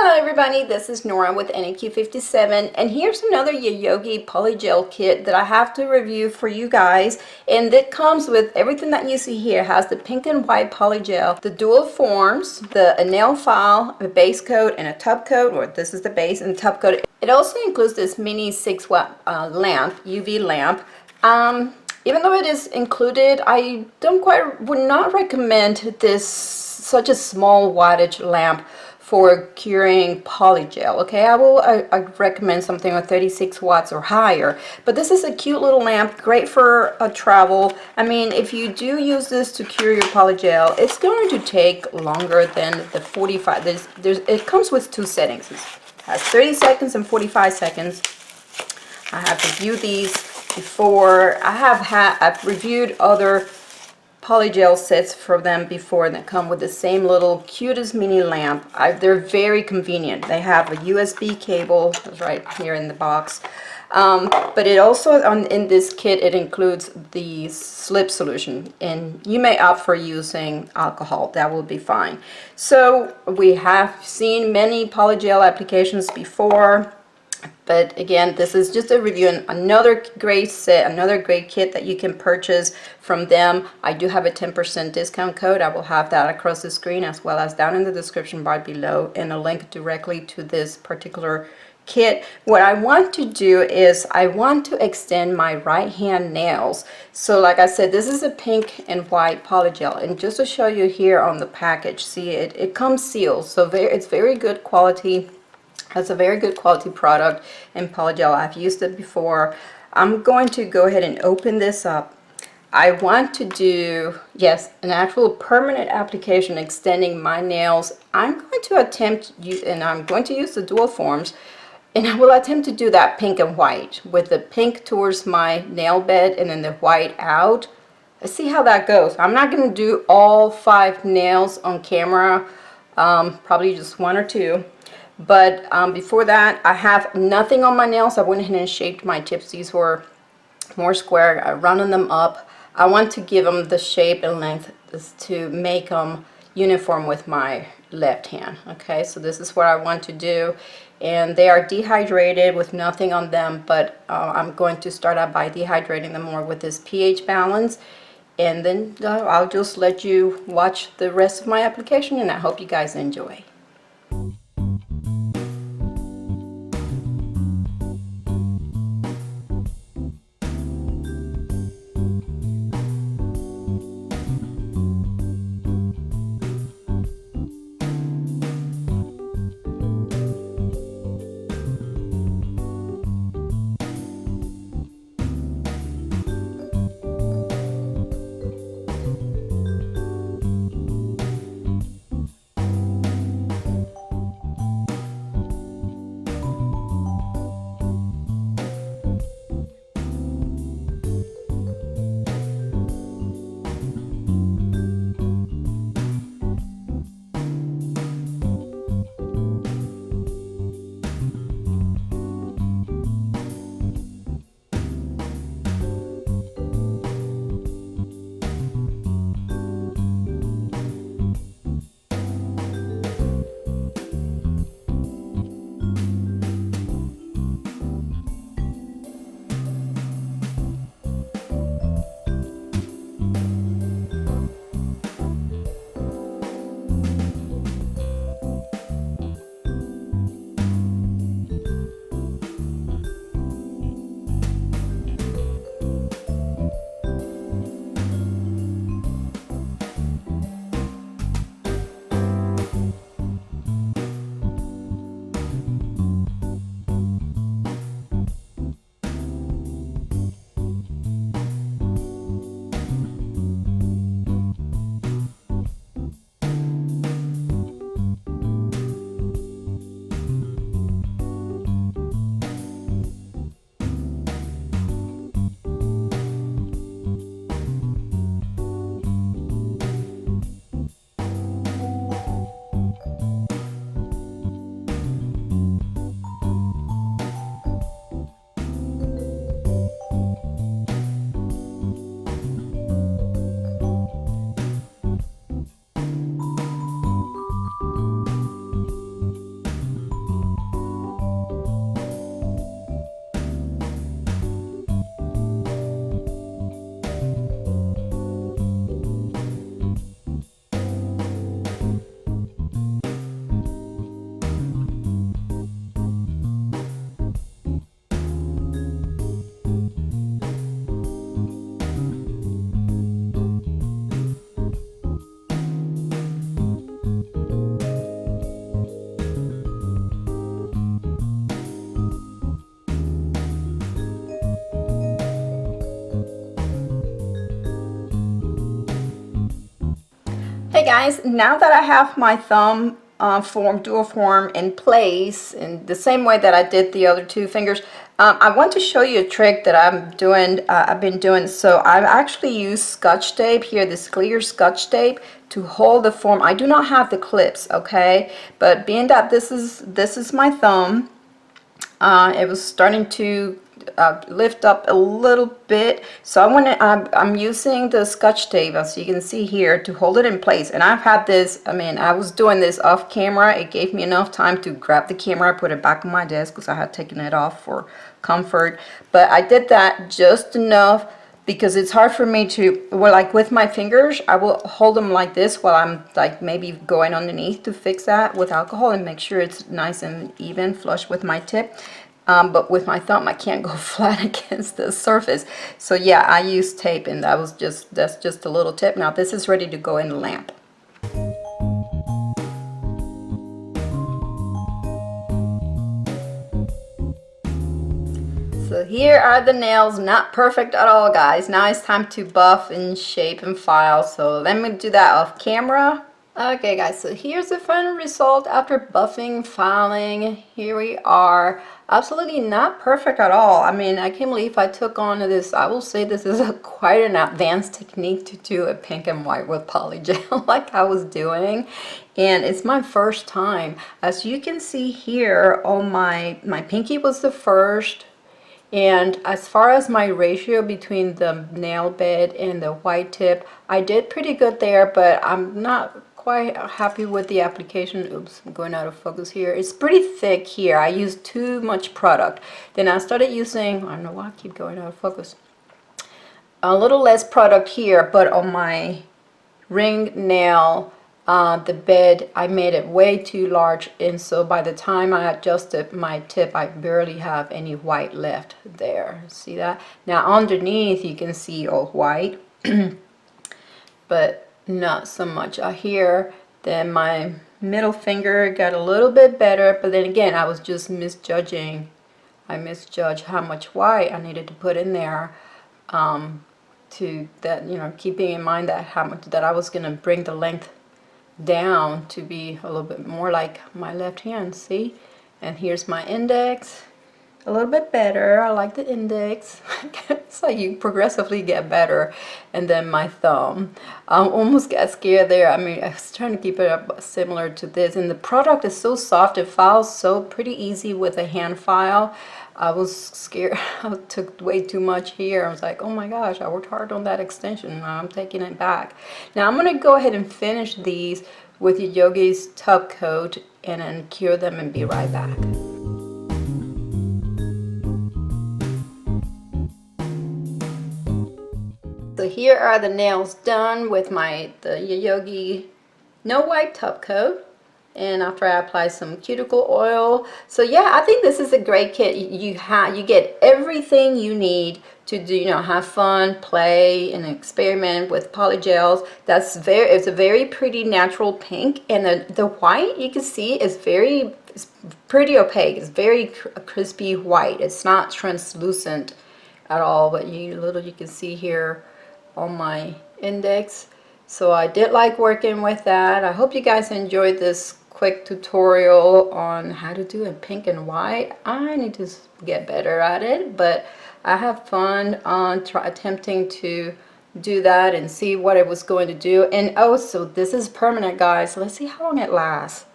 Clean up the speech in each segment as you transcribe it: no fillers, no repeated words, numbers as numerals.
Hello everybody, this is Nora with NQ57 and here's another Yayoge Polygel kit that I have to review for you guys, and it comes with everything that you see here. It has the pink and white polygel, the dual forms, a nail file, a base coat, and a top coat, or this is the base and top coat. It also includes this mini 6-watt lamp, UV lamp. Even though it is included, I would not recommend this such a small wattage lamp for curing polygel. Okay, I recommend something with 36 watts or higher, but this is a cute little lamp, great for travel. I mean, if you do use this to cure your polygel, it's going to take longer than the 45. It comes with two settings. It has 30 seconds and 45 seconds. I have reviewed these before. I've reviewed other polygel sets for them before that come with the same little cutest mini lamp. They're very convenient. They have a USB cable that's right here in the box, but it also in this kit it includes the slip solution, and you may opt for using alcohol. That will be fine. So we have seen many polygel applications before, but again, this is just a review and another great set, another great kit that you can purchase from them. I do have a 10% discount code. I will have that across the screen as well as down in the description bar below, and a link directly to this particular kit. What I want to do is I want to extend my right hand nails. So like I said, this is a pink and white polygel, and just to show you here on the package, see it comes sealed, so it's very good quality. It's a very good quality product in polygel. I've used it before. I'm going to go ahead and open this up. I want to do, yes, an actual permanent application extending my nails. I'm going to attempt, and I'm going to use the dual forms, and I will attempt to do that pink and white, with the pink towards my nail bed and then the white out. Let's see how that goes. I'm not going to do all 5 nails on camera, probably just 1 or 2. But before that, I have nothing on my nails. I went ahead and shaped my tips. These were more square. I rounded them up. I want to give them the shape and length to make them uniform with my left hand. Okay, so this is what I want to do. And they are dehydrated with nothing on them, but I'm going to start out by dehydrating them more with this pH balance. And then I'll just let you watch the rest of my application, and I hope you guys enjoy. guys, now that I have my thumb dual form in place in the same way that I did the other two fingers, I want to show you a trick that I've been doing. So I've actually used Scotch tape here, this clear Scotch tape, to hold the form. I do not have the clips, okay? But being that this is my thumb, it was starting to lift up a little bit, so I'm using the Scotch tape, as you can see here, to hold it in place. And I've had this, I mean, I was doing this off camera. It gave me enough time to grab the camera, put it back on my desk because I had taken it off for comfort. But I did that just enough because it's hard for me to, well, like with my fingers, I will hold them like this while I'm like maybe going underneath to fix that with alcohol and make sure it's nice and even, flush with my tip. But with my thumb, I can't go flat against the surface. So yeah, I use tape, and that's just a little tip. Now this is ready to go in the lamp. So here are the nails, not perfect at all, guys. Now it's time to buff and shape and file. So let me do that off camera. Okay guys, so here's the final result after buffing, filing. Here we are. Absolutely not perfect at all. I mean, I can't believe I took on this. I will say this is quite an advanced technique to do a pink and white with polygel like I was doing. And it's my first time. As you can see here, on my pinky was the first. And as far as my ratio between the nail bed and the white tip, I did pretty good there, but I'm not quite happy with the application. Oops, I'm going out of focus here. It's pretty thick here. I used too much product. Then I started using, I don't know why I keep going out of focus, a little less product here, but on my ring nail, the bed, I made it way too large, and so by the time I adjusted my tip, I barely have any white left there. See that? Now underneath you can see all white, but not so much here. Then my middle finger got a little bit better, but then again, I was just misjudging. I misjudged how much white I needed to put in there, to that, you know, keeping in mind that how much that I was going to bring the length down to be a little bit more like my left hand. See? And here's my index, a little bit better. I like the index. It's like you progressively get better. And then my thumb, I almost got scared there. I mean, I was trying to keep it up similar to this, and the product is so soft. It files so pretty easy with a hand file. I was scared. I took way too much here. I was like, oh my gosh, I worked hard on that extension. I'm taking it back. Now I'm going to go ahead and finish these with Yayoge's Topcoat and then cure them and be right back. So here are the nails done with the Yayoge No Wipe Topcoat. And after I apply some cuticle oil. So yeah, I think this is a great kit. You get everything you need to do, you know, have fun, play, and experiment with polygels. It's a very pretty natural pink, and the white you can see is it's pretty opaque. It's very crispy white. It's not translucent at all, but you can see here on my index. So I did like working with that. I hope you guys enjoyed this quick tutorial on how to do a pink and white. I need to get better at it, but I have fun on attempting to do that and see what it was going to do. And oh, so this is permanent, guys. So let's see how long it lasts.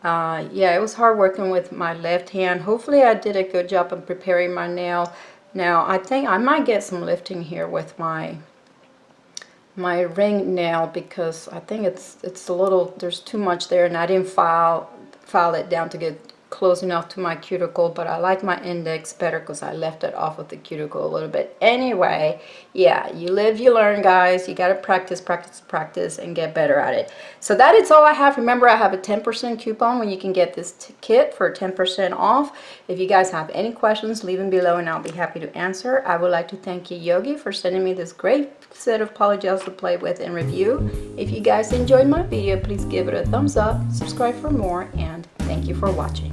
Yeah, it was hard working with my left hand. Hopefully I did a good job of preparing my nail. Now I think I might get some lifting here with my ring nail, because I think it's a little, there's too much there, and I didn't file it down to get close enough to my cuticle, but I like my index better because I left it off of the cuticle a little bit. Anyway, yeah, you live, you learn, guys. You got to practice, practice, practice, and get better at it. So that is all I have. Remember, I have a 10% coupon when you can get this kit for 10% off. If you guys have any questions, leave them below and I'll be happy to answer. I would like to thank Yayoge for sending me this great set of polygels to play with and review. If you guys enjoyed my video, please give it a thumbs up, subscribe for more, and thank you for watching.